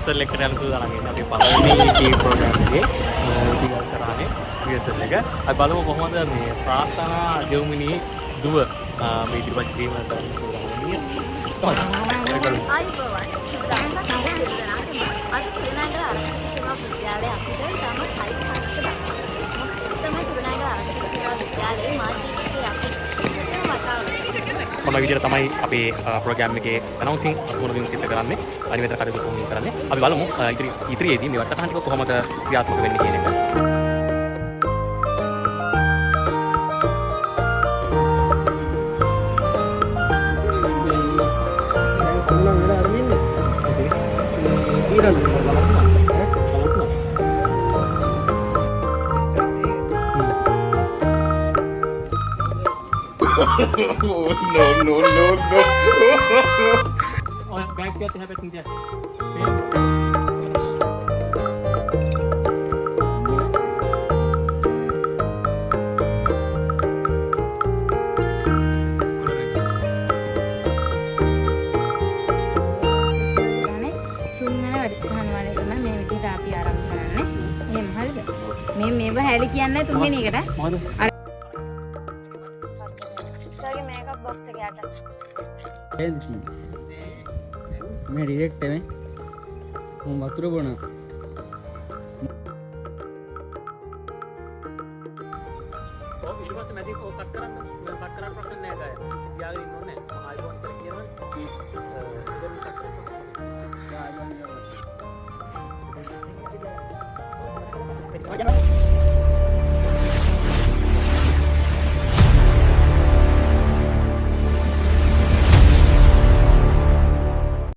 Rehearsal එකට යන සූදානම් ඉන්නේ. අපි පළවෙනි කී ප්‍රෝග්‍රෑම් එකේ ඉතින් කරානේ රිහර්සල් එක. අපි බලමු කොහොමද මේ ප්‍රාර්ථනා දෙව්මිනි දුව මේ ඉදිරිපත් කිරීම කරන්න සූදානම් වෙන්නේ. ආයුබෝවන් දවසක් අද කුරුණෑගල ආරක්ෂක සේවා විද්‍යාලය අපිට තම හයි හස්ත දක්වනවා. තමයි කුරුණෑගල ආරක්ෂක සේවා විද්‍යාලයේ මාධ්‍යකේ අපේ මොන විදිහට තමයි අපේ ප්‍රෝග්‍රෑම් එකේ අනවුන්සින් මොනවද සිද්ධ කරන්නේ අනිත් කටයුතු කොහොමද කරන්නේ අපි බලමු ඉදිරියේදී මේ වටසටහන ටික කොහොමද ක්‍රියාත්මක වෙන්නේ කියන එක. no. Oh, back there, have it in there. මේ බහැලි කියන්නේ තුන්වෙනි එකට. මොකද? සර්ගේ මේකප් බොක්ස් එක යට. मैं डायरेक्ट है मैं वक्र बोना तो ඊට පස්සේ මැදින් කට් කරන්න ප්‍රශ්න නෑ ගාය. තියාගෙන ඉන්න ඕනේ. ආයිෆෝන් එක කියනවා. ඉතින් කට් කරන්න.